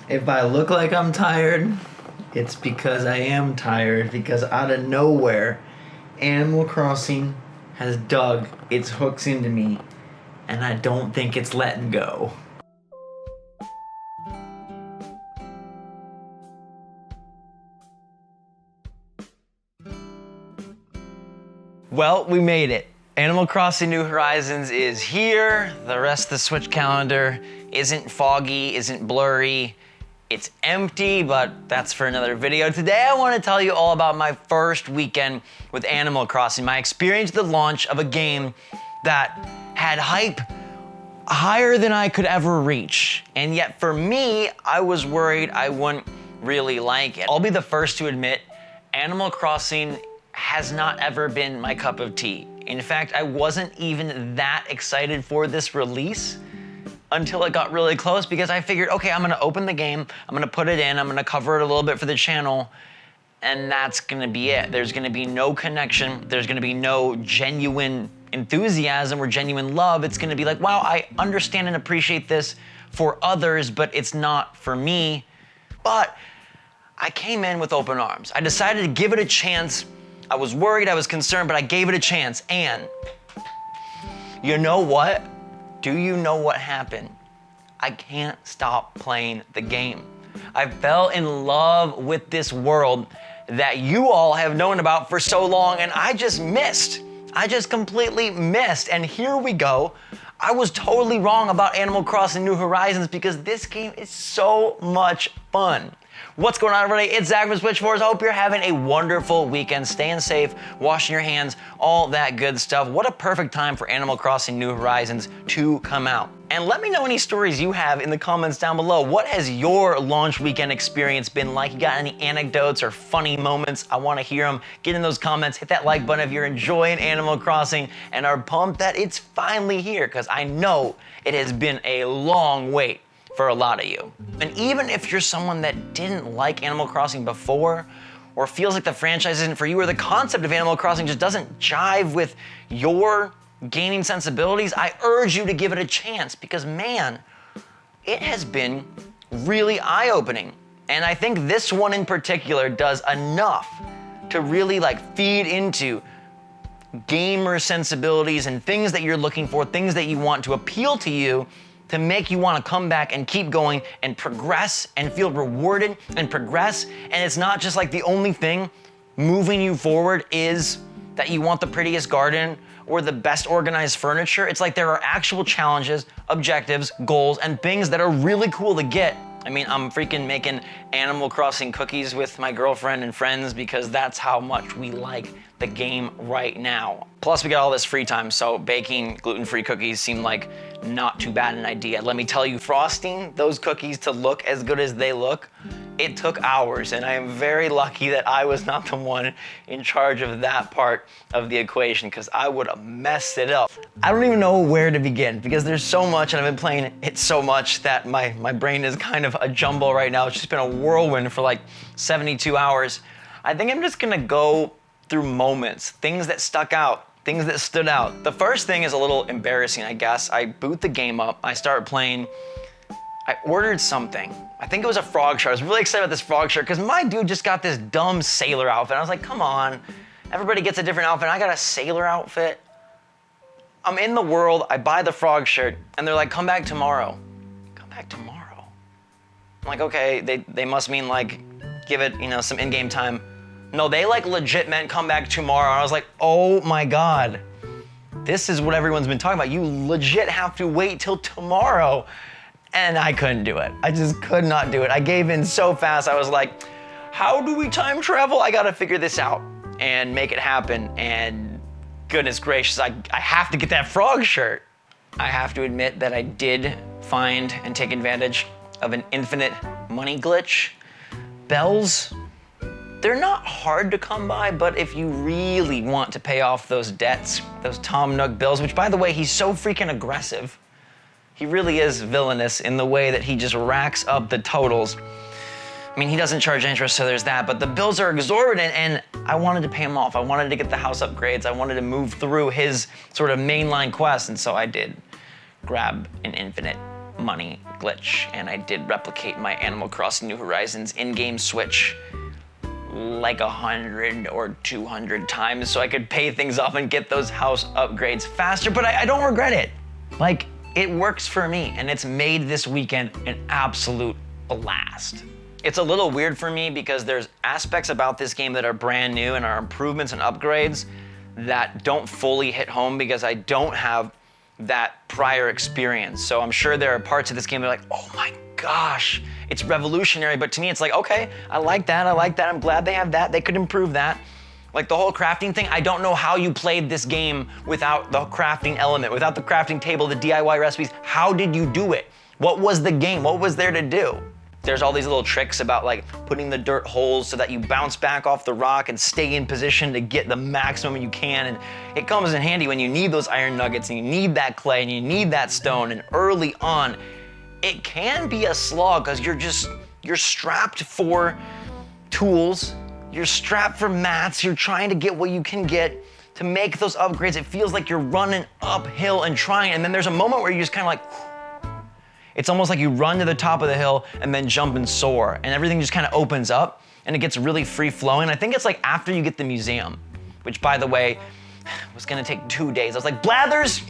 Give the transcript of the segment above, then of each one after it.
If I look like I'm tired, it's because I am tired, because out of nowhere, Animal Crossing has dug its hooks into me, and I don't think it's letting go. Well, we made it. Animal Crossing New Horizons is here. The rest of the Switch calendar isn't foggy, isn't blurry. It's empty, but that's for another video. Today I want to tell you all about my first weekend with Animal Crossing, my experience at the launch of a game that had hype higher than I could ever reach. And yet for me, I was worried I wouldn't really like it. I'll be the first to admit, Animal Crossing has not ever been my cup of tea. In fact, I wasn't even that excited for this release until it got really close, because I figured, okay, I'm gonna open the game, I'm gonna put it in, I'm gonna cover it a little bit for the channel, and that's gonna be it. There's gonna be no connection, there's gonna be no genuine enthusiasm or genuine love. It's gonna be like, wow, I understand and appreciate this for others, but it's not for me. But I came in with open arms. I decided to give it a chance. I was worried, I was concerned, but I gave it a chance. And you know what? Do you know what happened? I can't stop playing the game. I fell in love with this world that you all have known about for so long, and I just missed. I just completely missed. And here we go. I was totally wrong about Animal Crossing New Horizons, because this game is so much fun. What's going on, everybody? It's Zach from SwitchForce. I hope you're having a wonderful weekend, staying safe, washing your hands, all that good stuff. What a perfect time for Animal Crossing New Horizons to come out. And let me know any stories you have in the comments down below. What has your launch weekend experience been like? You got any anecdotes or funny moments? I want to hear them. Get in those comments, hit that like button if you're enjoying Animal Crossing and are pumped that it's finally here, because I know it has been a long wait for a lot of you. And even if you're someone that didn't like Animal Crossing before, or feels like the franchise isn't for you, or the concept of Animal Crossing just doesn't jive with your gaming sensibilities, I urge you to give it a chance, because man, it has been really eye-opening. And I think this one in particular does enough to really feed into gamer sensibilities and things that you're looking for, things that you want to appeal to you, to make you want to come back and keep going and progress and feel rewarded and progress. And it's not just like the only thing moving you forward is that you want the prettiest garden or the best organized furniture. It's like there are actual challenges, objectives, goals, and things that are really cool to get. I mean, I'm freaking making Animal Crossing cookies with my girlfriend and friends, because that's how much we like the game right now. Plus, we got all this free time, so baking gluten-free cookies seemed like not too bad an idea. Let me tell you, frosting those cookies to look as good as they look, it took hours, and I am very lucky that I was not the one in charge of that part of the equation, because I would have messed it up. I don't even know where to begin, because there's so much, and I've been playing it so much that my brain is kind of a jumble right now. It's just been a whirlwind for like 72 hours. I think I'm just gonna go through moments, things that stuck out, things that stood out. The first thing is a little embarrassing, I guess. I boot the game up, I start playing. I ordered something. I think it was a frog shirt. I was really excited about this frog shirt because my dude just got this dumb sailor outfit. I was like, come on, everybody gets a different outfit. I got a sailor outfit. I'm in the world, I buy the frog shirt, and they're like, come back tomorrow. Come back tomorrow? I'm like, okay, they must mean give it, some in-game time. No, they legit meant come back tomorrow. And I was like, oh my God, this is what everyone's been talking about. You legit have to wait till tomorrow. And I couldn't do it. I just could not do it. I gave in so fast. I was like, how do we time travel? I gotta figure this out and make it happen. And goodness gracious, I have to get that frog shirt. I have to admit that I did find and take advantage of an infinite money glitch. Bells, they're not hard to come by, but if you really want to pay off those debts, those Tom Nook bills, which by the way, he's so freaking aggressive. He really is villainous in the way that he just racks up the totals. I mean, he doesn't charge interest, so there's that, but the bills are exorbitant, and I wanted to pay him off. I wanted to get the house upgrades. I wanted to move through his sort of mainline quest, and so I did grab an infinite money glitch, and I did replicate my Animal Crossing New Horizons in-game Switch like 100 or 200 times so I could pay things off and get those house upgrades faster, but I don't regret it. Like, it works for me, and it's made this weekend an absolute blast. It's a little weird for me because there's aspects about this game that are brand new and are improvements and upgrades that don't fully hit home because I don't have that prior experience. So I'm sure there are parts of this game that are like, oh my gosh, it's revolutionary. But to me, it's like, okay, I like that. I'm glad they have that. They could improve that. Like the whole crafting thing, I don't know how you played this game without the crafting element, without the crafting table, the DIY recipes. How did you do it? What was the game? What was there to do? There's all these little tricks about like putting the dirt holes so that you bounce back off the rock and stay in position to get the maximum you can. And it comes in handy when you need those iron nuggets and you need that clay and you need that stone. And early on, it can be a slog because you're strapped for tools, you're strapped for mats, you're trying to get what you can get to make those upgrades. It feels like you're running uphill and trying. And then there's a moment where you just kind of like, it's almost like you run to the top of the hill and then jump and soar, and everything just kind of opens up and it gets really free flowing. I think it's like after you get the museum, which by the way, was gonna take 2 days. I was like, Blathers,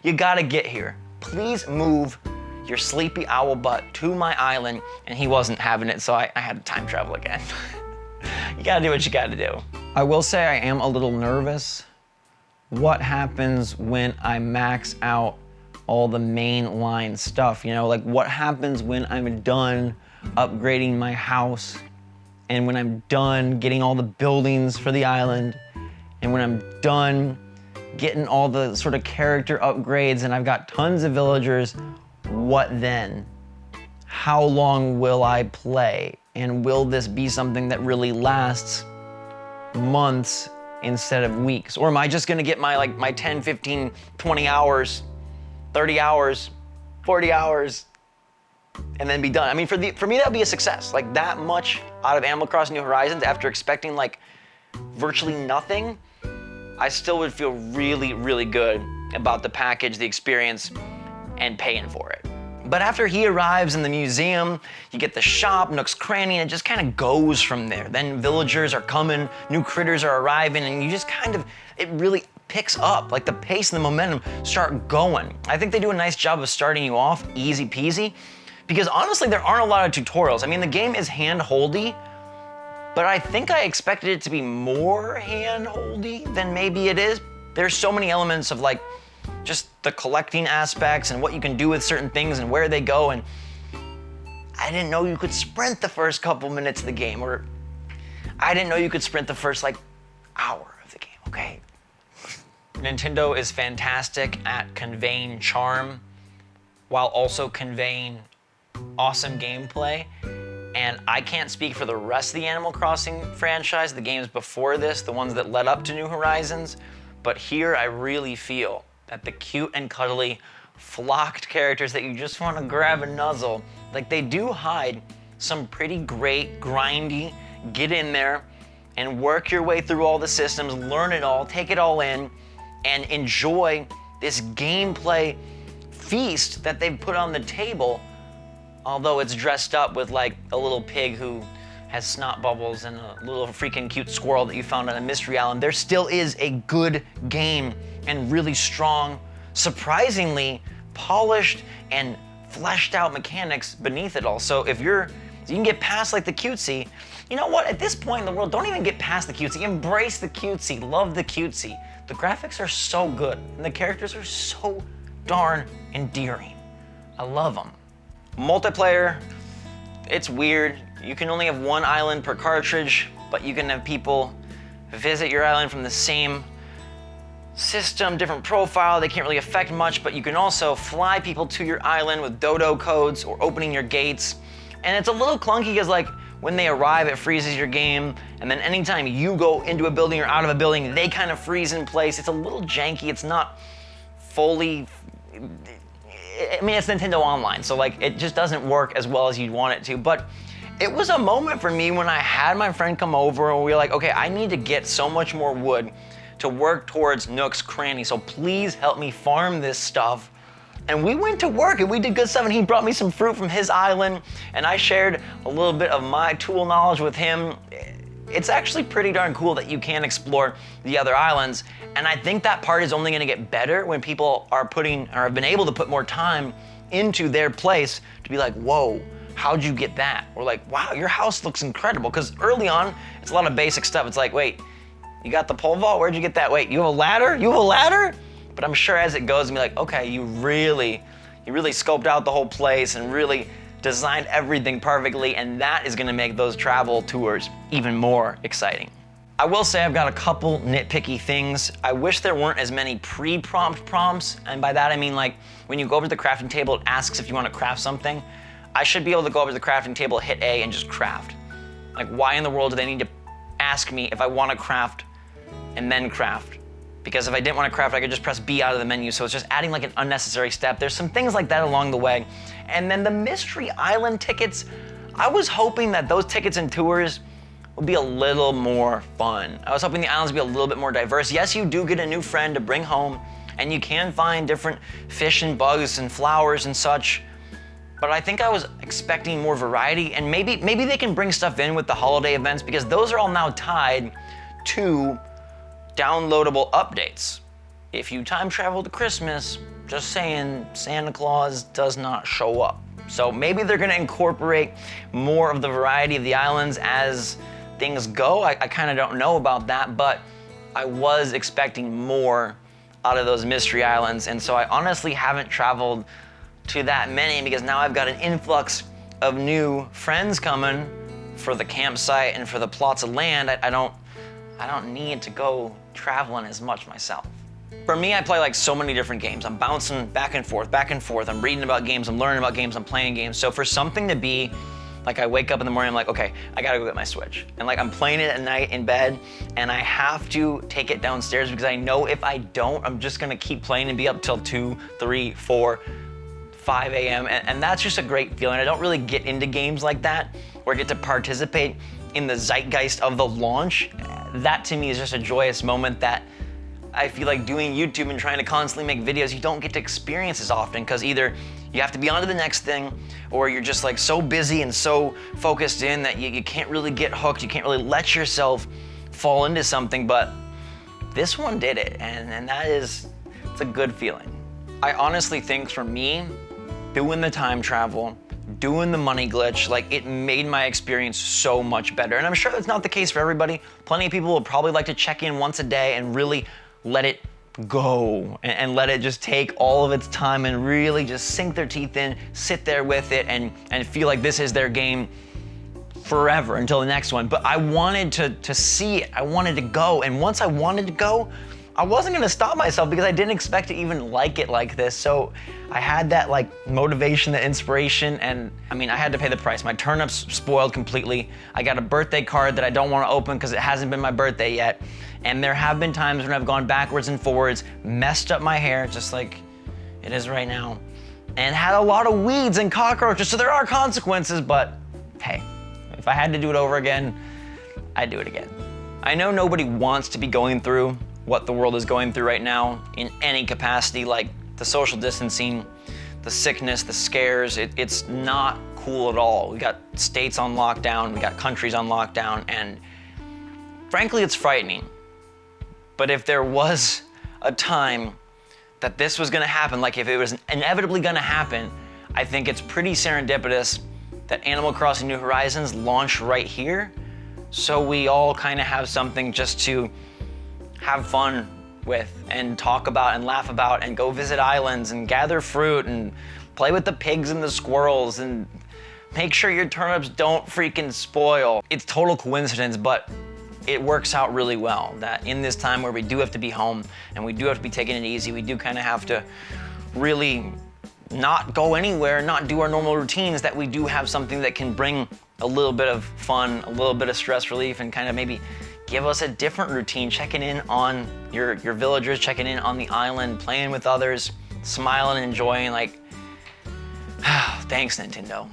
you gotta get here. Please move your sleepy owl butt to my island, and he wasn't having it, so I had to time travel again. You gotta do what you gotta do. I will say I am a little nervous. What happens when I max out all the mainline stuff, you know, like what happens when I'm done upgrading my house and when I'm done getting all the buildings for the island and when I'm done getting all the sort of character upgrades and I've got tons of villagers, what then? How long will I play? And will this be something that really lasts months instead of weeks? Or am I just gonna get my 10, 15, 20 hours 30 hours, 40 hours, and then be done. I mean, for me, that would be a success. Like that much out of Animal Crossing New Horizons after expecting like virtually nothing, I still would feel really, really good about the package, the experience, and paying for it. But after he arrives in the museum, you get the shop, Nook's Cranny, and it just kind of goes from there. Then villagers are coming, new critters are arriving, and you just kind of, it really picks up, like the pace and the momentum start going. I think they do a nice job of starting you off easy peasy, because honestly, there aren't a lot of tutorials. I mean, the game is hand-holdy, but I think I expected it to be more hand-holdy than maybe it is. There's so many elements of like, just the collecting aspects and what you can do with certain things and where they go, and I didn't know you could sprint the first couple minutes of the game, or I didn't know you could sprint the first like hour of the game, okay? Nintendo is fantastic at conveying charm while also conveying awesome gameplay. And I can't speak for the rest of the Animal Crossing franchise, the games before this, the ones that led up to New Horizons. But here I really feel that the cute and cuddly flocked characters that you just want to grab and nuzzle, like they do hide some pretty great, grindy, get in there and work your way through all the systems, learn it all, take it all in, and enjoy this gameplay feast that they've put on the table, although it's dressed up with like a little pig who has snot bubbles and a little freaking cute squirrel that you found on a mystery island. There still is a good game and really strong, surprisingly polished and fleshed out mechanics beneath it all. So if you can get past like the cutesy, you know what, at this point in the world, don't even get past the cutesy, embrace the cutesy, love the cutesy. The graphics are so good, and the characters are so darn endearing. I love them. Multiplayer, it's weird. You can only have one island per cartridge, but you can have people visit your island from the same system, different profile. They can't really affect much, but you can also fly people to your island with dodo codes or opening your gates. And it's a little clunky because like when they arrive, it freezes your game. And then anytime you go into a building or out of a building, they kind of freeze in place. It's a little janky. It's not fully, I mean, it's Nintendo Online, so like it just doesn't work as well as you'd want it to. But it was a moment for me when I had my friend come over and we were like, okay, I need to get so much more wood to work towards Nook's Cranny. So please help me farm this stuff And we went to work and we did good stuff, and he brought me some fruit from his island, and I shared a little bit of my tool knowledge with him. It's actually pretty darn cool that you can explore the other islands, and I think that part is only gonna get better when people are putting, or have been able to put more time into their place to be like, whoa, how'd you get that? Or like, wow, your house looks incredible. Because early on, it's a lot of basic stuff. It's like, wait, you got the pole vault? Where'd you get that? Wait, you have a ladder? You have a ladder? But I'm sure as it goes, and be like, okay, you really scoped out the whole place and really designed everything perfectly, and that is gonna make those travel tours even more exciting. I will say I've got a couple nitpicky things. I wish there weren't as many pre-prompt prompts, and by that I mean like when you go over to the crafting table, it asks if you want to craft something. I should be able to go over to the crafting table, hit A, and just craft. Like, why in the world do they need to ask me if I want to craft and then craft? Because if I didn't want to craft, I could just press B out of the menu, so it's just adding like an unnecessary step. There's some things like that along the way. And then the Mystery Island tickets, I was hoping that those tickets and tours would be a little more fun. I was hoping the islands would be a little bit more diverse. Yes, you do get a new friend to bring home, and you can find different fish and bugs and flowers and such, but I think I was expecting more variety, and maybe they can bring stuff in with the holiday events, because those are all now tied to downloadable updates. If you time travel to Christmas, just saying, Santa Claus does not show up. So maybe they're gonna incorporate more of the variety of the islands as things go. I kind of don't know about that, but I was expecting more out of those mystery islands, and so I honestly haven't traveled to that many, because now I've got an influx of new friends coming for the campsite and for the plots of land. I don't need to go traveling as much myself. For me, I play like so many different games. I'm bouncing back and forth. I'm reading about games, I'm learning about games, I'm playing games. So for something to be like, I wake up in the morning, I'm like, okay, I gotta go get my Switch. And like, I'm playing it at night in bed, and I have to take it downstairs, because I know if I don't, I'm just gonna keep playing and be up till 2, 3, 4, 5 a.m. And that's just a great feeling. I don't really get into games like that, where I get to participate in the zeitgeist of the launch. That to me is just a joyous moment that I feel like doing YouTube and trying to constantly make videos, you don't get to experience as often, because either you have to be on to the next thing, or you're just like so busy and so focused in that you can't really get hooked, you can't really let yourself fall into something. But this one did it, and it's a good feeling. I honestly think for me, doing the time travel, doing the money glitch, like, it made my experience so much better. And I'm sure that's not the case for everybody. Plenty of people will probably like to check in once a day and really let it go and let it just take all of its time and really just sink their teeth in, sit there with it, and feel like this is their game forever until the next one. But I wanted to see it. I wanted to go. And once I wanted to go, I wasn't gonna stop myself, because I didn't expect to even like it like this. So I had that like motivation, that inspiration, and I mean, I had to pay the price. My turnips spoiled completely. I got a birthday card that I don't wanna open because it hasn't been my birthday yet. And there have been times when I've gone backwards and forwards, messed up my hair, just like it is right now, and had a lot of weeds and cockroaches, so there are consequences, but hey, if I had to do it over again, I'd do it again. I know nobody wants to be going through what the world is going through right now in any capacity, like the social distancing, the sickness, the scares. It's not cool at all. We got states on lockdown, we got countries on lockdown, and frankly, it's frightening. But if there was a time that this was gonna happen, like if it was inevitably gonna happen, I think it's pretty serendipitous that Animal Crossing New Horizons launched right here, so we all kind of have something just to have fun with and talk about and laugh about and go visit islands and gather fruit and play with the pigs and the squirrels and make sure your turnips don't freaking spoil. It's total coincidence, but it works out really well that in this time where we do have to be home and we do have to be taking it easy, we do kind of have to really not go anywhere, not do our normal routines, that we do have something that can bring a little bit of fun, a little bit of stress relief, and kind of maybe give us a different routine, checking in on your villagers, checking in on the island, playing with others, smiling and enjoying, like, thanks, Nintendo.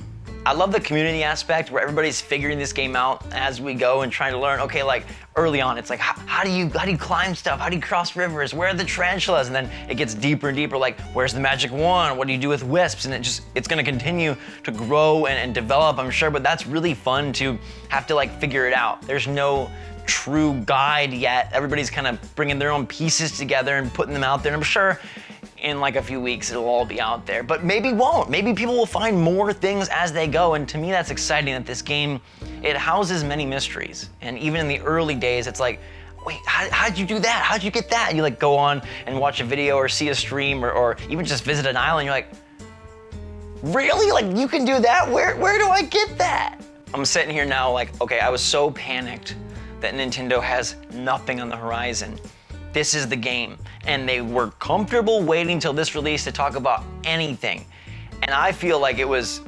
I love the community aspect where everybody's figuring this game out as we go and trying to learn, okay, like early on, it's like, how do you climb stuff? How do you cross rivers? Where are the tarantulas? And then it gets deeper and deeper, like, where's the magic wand? What do you do with wisps? And it's gonna continue to grow and develop, I'm sure, but that's really fun to have to like figure it out. There's no true guide yet. Everybody's kind of bringing their own pieces together and putting them out there. And I'm sure in like a few weeks, it'll all be out there, but maybe won't. Maybe people will find more things as they go. And to me, that's exciting that this game, it houses many mysteries. And even in the early days, it's like, wait, how'd you do that? How'd you get that? And you like go on and watch a video or see a stream or even just visit an island. You're like, really? Like you can do that? Where do I get that? I'm sitting here now like, okay, I was so panicked that Nintendo has nothing on the horizon. This is the game. And they were comfortable waiting till this release to talk about anything. And I felt like it was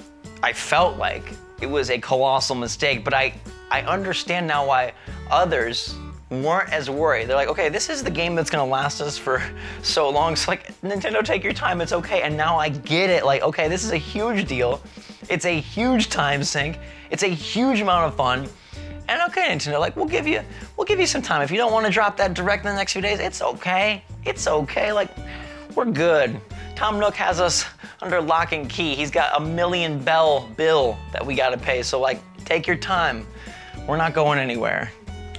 a colossal mistake, but I understand now why others weren't as worried. They're like, okay, this is the game that's gonna last us for so long. So like, Nintendo, take your time, it's okay. And now I get it, like, okay, this is a huge deal. It's a huge time sink. It's a huge amount of fun. And okay, Nintendo, like we'll give you some time. If you don't want to drop that direct in the next few days, it's okay. It's okay. Like we're good. Tom Nook has us under lock and key. He's got $1 million bill that we got to pay. So like, take your time. We're not going anywhere.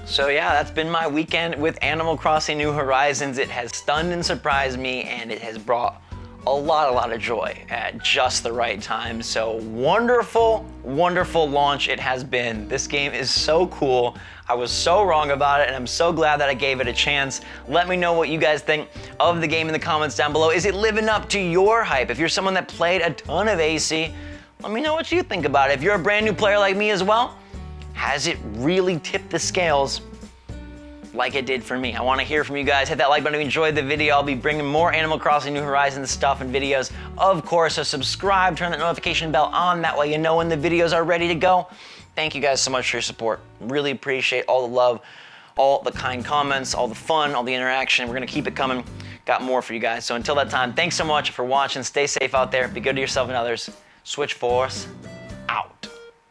So yeah, that's been my weekend with Animal Crossing New Horizons. It has stunned and surprised me, and it has brought a lot of joy at just the right time. So wonderful launch it has been. This game is so cool. I was so wrong about it, and I'm so glad that I gave it a chance. Let me know what you guys think of the game in the comments down below. Is it living up to your hype? If you're someone that played a ton of AC, let me know what you think about it. If you're a brand new player like me as well, has it really tipped the scales like it did for me? I want to hear from you guys. Hit that like button if you enjoyed the video. I'll be bringing more Animal Crossing New Horizons stuff and videos, of course, so subscribe, turn that notification bell on, that way you know when the videos are ready to go. Thank you guys so much for your support. Really appreciate all the love, all the kind comments, all the fun, all the interaction. We're gonna keep it coming. Got more for you guys. So until that time, thanks so much for watching. Stay safe out there. Be good to yourself and others. SwitchForce.